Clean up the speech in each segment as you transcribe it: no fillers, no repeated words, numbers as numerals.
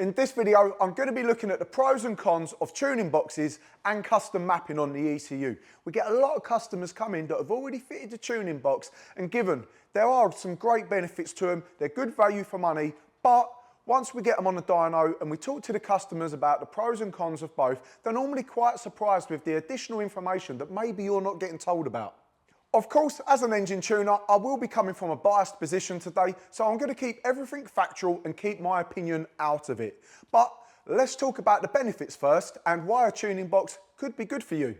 In this video, I'm going to be looking at the pros and cons of tuning boxes and custom mapping on the ECU. We get a lot of customers come in that have already fitted the tuning box, and given there are some great benefits to them, they're good value for money, but once we get them on the dyno and we talk to the customers about the pros and cons of both, they're normally quite surprised with the additional information that maybe you're not getting told about. Of course, as an engine tuner, I will be coming from a biased position today, so I'm going to keep everything factual and keep my opinion out of it. But let's talk about the benefits first and why a tuning box could be good for you.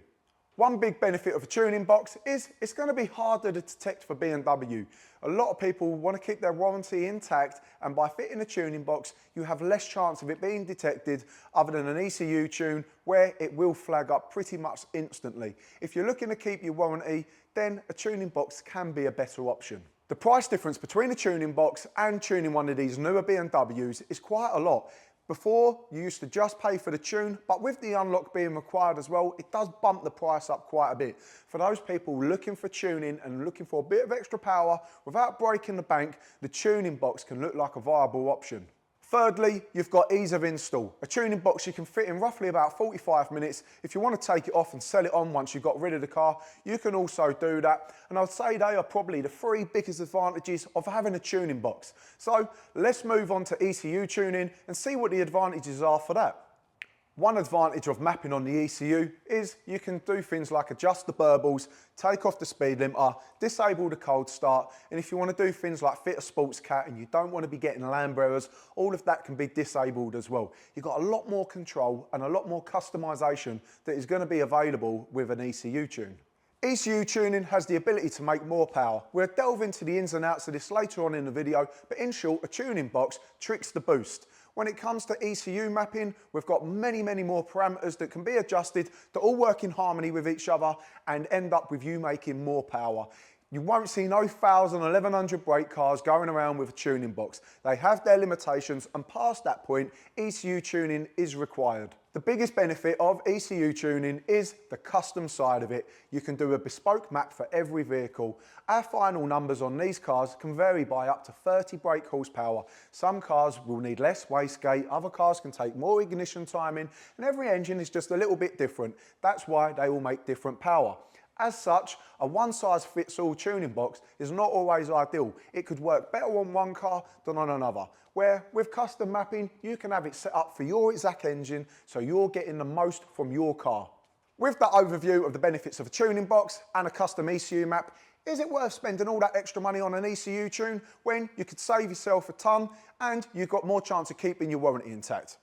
One big benefit of a tuning box is it's going to be harder to detect for B&W. A lot of people want to keep their warranty intact, and by fitting a tuning box, you have less chance of it being detected other than an ECU tune where it will flag up pretty much instantly. If you're looking to keep your warranty, then a tuning box can be a better option. The price difference between a tuning box and tuning one of these newer B&Ws is quite a lot. Before, you used to just pay for the tune, but with the unlock being required as well, it does bump the price up quite a bit. For those people looking for tuning and looking for a bit of extra power without breaking the bank, the tuning box can look like a viable option. Thirdly, you've got ease of install. A tuning box you can fit in roughly about 45 minutes. If you want to take it off and sell it on once you've got rid of the car, you can also do that. And I'd say they are probably the three biggest advantages of having a tuning box. So let's move on to ECU tuning and see what the advantages are for that. One advantage of mapping on the ECU is you can do things like adjust the burbles, take off the speed limiter, disable the cold start, and if you want to do things like fit a sports cat and you don't want to be getting land errors, all of that can be disabled as well. You've got a lot more control and a lot more customization that is going to be available with an ECU tune. ECU tuning has the ability to make more power. We'll delve into the ins and outs of this later on in the video, but in short, a tuning box tricks the boost. When it comes to ECU mapping, we've got many more parameters that can be adjusted to all work in harmony with each other and end up with you making more power. You won't see no 1,000, 1,100 brake cars going around with a tuning box. They have their limitations, and past that point, ECU tuning is required. The biggest benefit of ECU tuning is the custom side of it. You can do a bespoke map for every vehicle. Our final numbers on these cars can vary by up to 30 brake horsepower. Some cars will need less wastegate, other cars can take more ignition timing, and every engine is just a little bit different. That's why they all make different power. As such, a one-size-fits-all tuning box is not always ideal. It could work better on one car than on another, where with custom mapping, you can have it set up for your exact engine so you're getting the most from your car. With that overview of the benefits of a tuning box and a custom ECU map, is it worth spending all that extra money on an ECU tune when you could save yourself a ton and you've got more chance of keeping your warranty intact?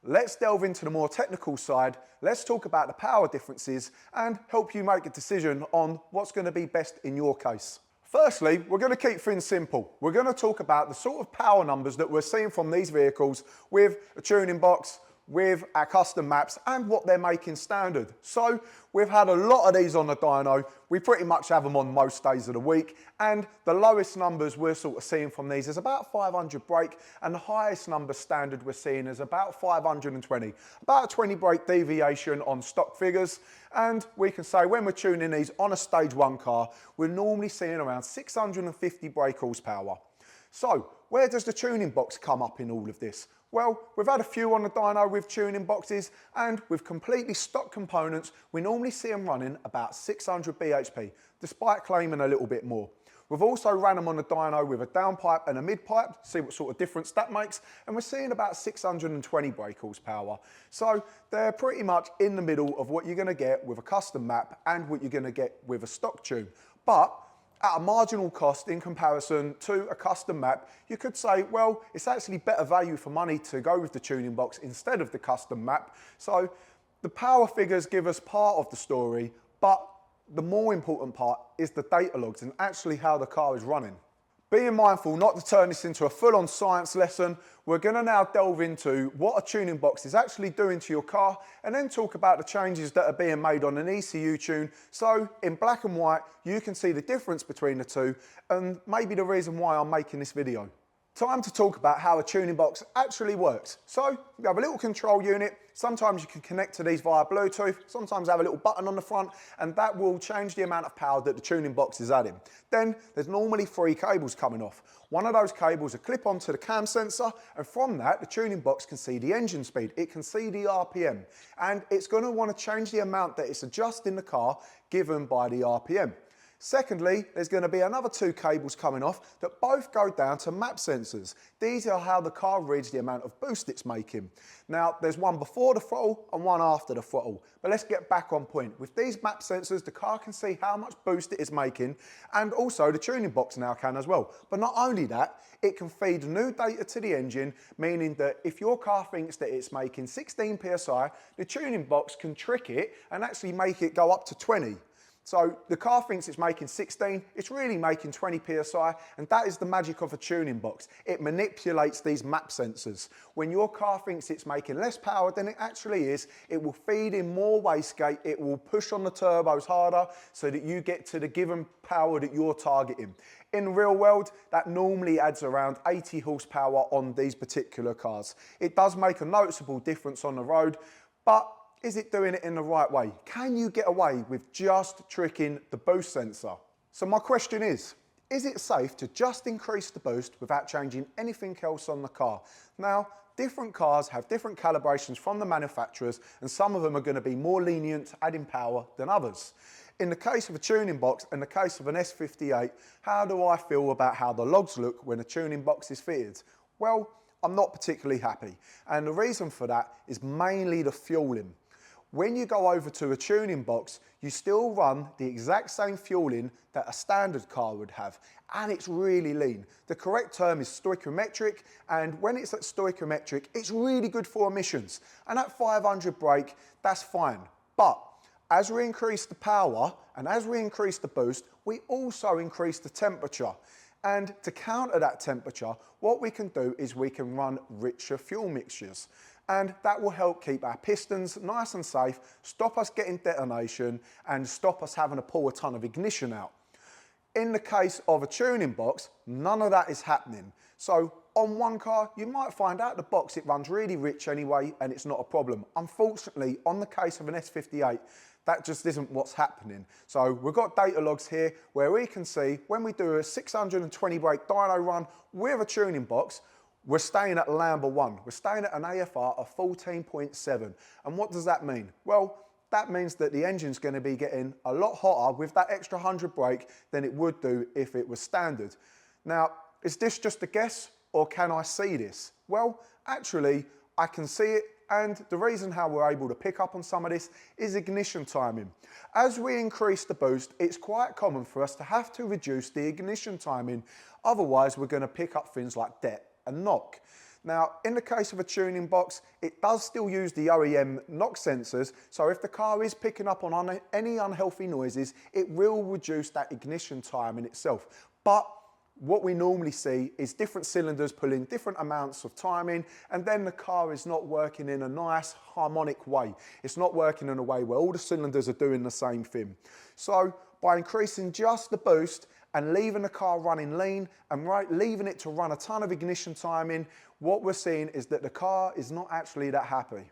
Let's delve into the more technical side. Let's talk about the power differences and help you make a decision on what's going to be best in your case. Firstly, we're going to keep things simple. We're going to talk about the sort of power numbers that we're seeing from these vehicles with a tuning box, with our custom maps, and what they're making standard. So we've had a lot of these on the dyno. We pretty much have them on most days of the week, and the lowest numbers we're sort of seeing from these is about 500 brake, and the highest number standard we're seeing is about 520. About a 20 brake deviation on stock figures, and we can say when we're tuning these on a stage 1 car, we're normally seeing around 650 brake horsepower. So where does the tuning box come up in all of this? Well, we've had a few on the dyno with tuning boxes, and with completely stock components, we normally see them running about 600 bhp, despite claiming a little bit more. We've also ran them on the dyno with a downpipe and a mid-pipe, see what sort of difference that makes, and we're seeing about 620 brake horsepower. So they're pretty much in the middle of what you're going to get with a custom map and what you're going to get with a stock tune. But at a marginal cost in comparison to a custom map, you could say, well, it's actually better value for money to go with the tuning box instead of the custom map. So the power figures give us part of the story, but the more important part is the data logs and actually how the car is running. Being mindful not to turn this into a full-on science lesson, we're going to now delve into what a tuning box is actually doing to your car, and then talk about the changes that are being made on an ECU tune, so in black and white you can see the difference between the two and maybe the reason why I'm making this video. Time to talk about how a tuning box actually works. So you have a little control unit. Sometimes you can connect to these via Bluetooth, sometimes have a little button on the front, and that will change the amount of power that the tuning box is adding. Then there's normally 3 cables coming off. One of those cables will clip onto the cam sensor, and from that the tuning box can see the engine speed, it can see the RPM, and it's going to want to change the amount that it's adjusting the car given by the RPM. Secondly, there's going to be another 2 cables coming off that both go down to map sensors. These are how the car reads the amount of boost it's making. Now, there's one before the throttle and one after the throttle. But let's get back on point. With these map sensors, the car can see how much boost it is making, and also the tuning box now can as well. But not only that, it can feed new data to the engine, meaning that if your car thinks that it's making 16 PSI, the tuning box can trick it and actually make it go up to 20. So the car thinks it's making 16, it's really making 20 PSI, and that is the magic of a tuning box. It manipulates these map sensors. When your car thinks it's making less power than it actually is, it will feed in more wastegate, it will push on the turbos harder so that you get to the given power that you're targeting. In the real world, that normally adds around 80 horsepower on these particular cars. It does make a noticeable difference on the road, but is it doing it in the right way? Can you get away with just tricking the boost sensor? So my question is it safe to just increase the boost without changing anything else on the car? Now, different cars have different calibrations from the manufacturers, and some of them are going to be more lenient to adding power than others. In the case of a tuning box and the case of an S58, how do I feel about how the logs look when a tuning box is fitted? Well, I'm not particularly happy, and the reason for that is mainly the fueling. When you go over to a tuning box, you still run the exact same fueling that a standard car would have, and it's really lean. The correct term is stoichiometric, and when it's at stoichiometric, it's really good for emissions. And at 500 brake, that's fine. But as we increase the power and as we increase the boost, we also increase the temperature. And to counter that temperature, what we can do is we can run richer fuel mixtures. And that will help keep our pistons nice and safe, stop us getting detonation, and stop us having to pull a ton of ignition out. In the case of a tuning box, none of that is happening. So on one car, you might find out the box, it runs really rich anyway, and it's not a problem. Unfortunately, on the case of an S58, that just isn't what's happening. So we've got data logs here where we can see when we do a 620 brake dyno run with a tuning box, we're staying at Lambda 1. We're staying at an AFR of 14.7. And what does that mean? Well, that means that the engine's going to be getting a lot hotter with that extra 100 brake than it would do if it was standard. Now, is this just a guess, or can I see this? Well, actually, I can see it, and the reason how we're able to pick up on some of this is ignition timing. As we increase the boost, it's quite common for us to have to reduce the ignition timing. Otherwise, we're going to pick up things like det and knock. Now, in the case of a tuning box, it does still use the OEM knock sensors, so if the car is picking up on any unhealthy noises, it will reduce that ignition time in itself. But what we normally see is different cylinders pulling different amounts of timing, and then the car is not working in a nice harmonic way. It's not working in a way where all the cylinders are doing the same thing. So by increasing just the boost and leaving the car running lean and leaving it to run a ton of ignition timing, what we're seeing is that the car is not actually that happy.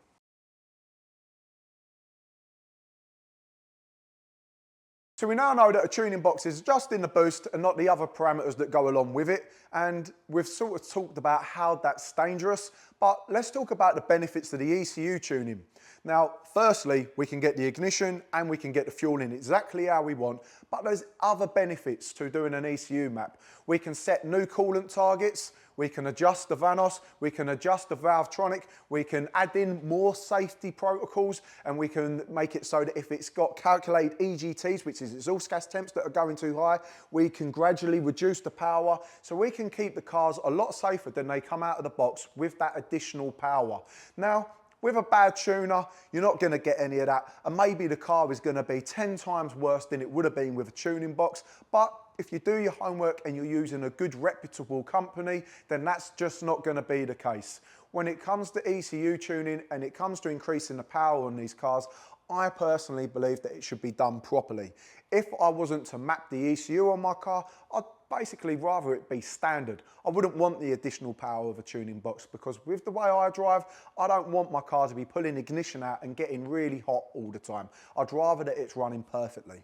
So we now know that a tuning box is just in the boost and not the other parameters that go along with it, and we've sort of talked about how that's dangerous, but let's talk about the benefits of the ECU tuning. Now, firstly, we can get the ignition and we can get the fuel in exactly how we want, but there's other benefits to doing an ECU map. We can set new coolant targets, we can adjust the Vanos, we can adjust the Valvetronic, we can add in more safety protocols, and we can make it so that if it's got calculated EGTs, which is exhaust gas temps that are going too high, we can gradually reduce the power, so we can keep the cars a lot safer than they come out of the box with that additional power. Now, with a bad tuner, you're not going to get any of that, and maybe the car is going to be 10 times worse than it would have been with a tuning box, but if you do your homework and you're using a good reputable company, then that's just not going to be the case. When it comes to ECU tuning and it comes to increasing the power on these cars, I personally believe that it should be done properly. If I wasn't to map the ECU on my car, I'd basically rather it be standard. I wouldn't want the additional power of a tuning box because with the way I drive, I don't want my car to be pulling ignition out and getting really hot all the time. I'd rather that it's running perfectly.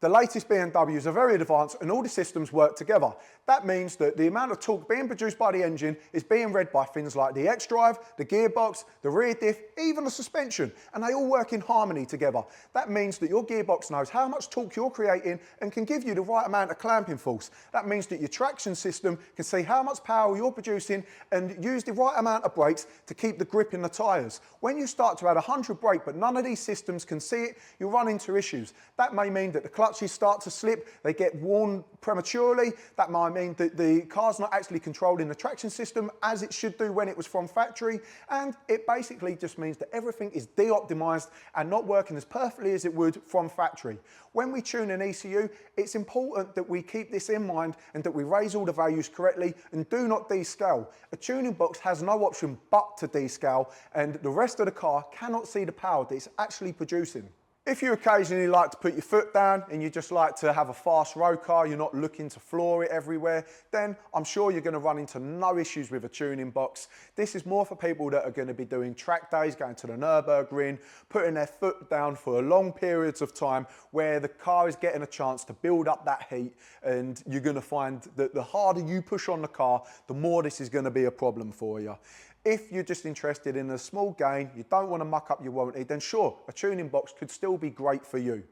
The latest BMWs are very advanced and all the systems work together. That means that the amount of torque being produced by the engine is being read by things like the X-drive, the gearbox, the rear diff, even the suspension, and they all work in harmony together. That means that your gearbox knows how much torque you're creating and can give you the right amount of clamping force. That means that your traction system can see how much power you're producing and use the right amount of brakes to keep the grip in the tyres. When you start to add 100 brake but none of these systems can see it, you run into issues. That may mean that the clutches start to slip, they get worn prematurely. That might mean that the car's not actually controlling the traction system as it should do when it was from factory, and it basically just means that everything is de-optimized and not working as perfectly as it would from factory. When we tune an ECU, it's important that we keep this in mind and that we raise all the values correctly and do not descale. A tuning box has no option but to descale, and the rest of the car cannot see the power that it's actually producing. If you occasionally like to put your foot down and you just like to have a fast road car, you're not looking to floor it everywhere, then I'm sure you're going to run into no issues with a tuning box. This is more for people that are going to be doing track days, going to the Nürburgring, putting their foot down for long periods of time where the car is getting a chance to build up that heat, and you're going to find that the harder you push on the car, the more this is going to be a problem for you. If you're just interested in a small gain, you don't want to muck up your warranty, then sure, a tuning box could still be great for you.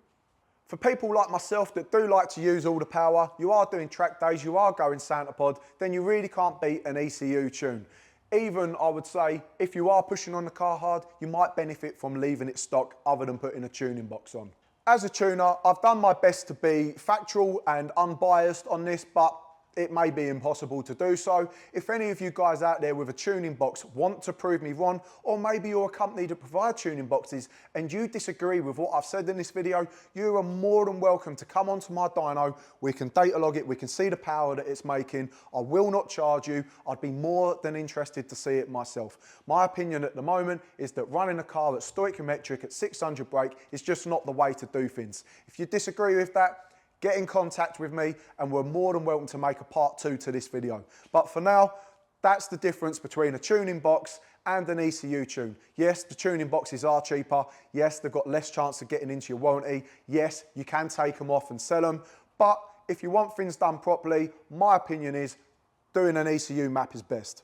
For people like myself that do like to use all the power, you are doing track days, you are going Santa Pod, then you really can't beat an ECU tune. Even, I would say, if you are pushing on the car hard, you might benefit from leaving it stock other than putting a tuning box on. As a tuner, I've done my best to be factual and unbiased on this, but it may be impossible to do so. If any of you guys out there with a tuning box want to prove me wrong, or maybe you're a company that provide tuning boxes and you disagree with what I've said in this video, you are more than welcome to come onto my dyno. We can data log it, we can see the power that it's making. I will not charge you. I'd be more than interested to see it myself. My opinion at the moment is that running a car that's stoichiometric at 600 brake is just not the way to do things. If you disagree with that, get in contact with me and we're more than welcome to make a part 2 to this video. But for now, that's the difference between a tuning box and an ECU tune. Yes, the tuning boxes are cheaper. Yes, they've got less chance of getting into your warranty. Yes, you can take them off and sell them. But if you want things done properly, my opinion is doing an ECU map is best.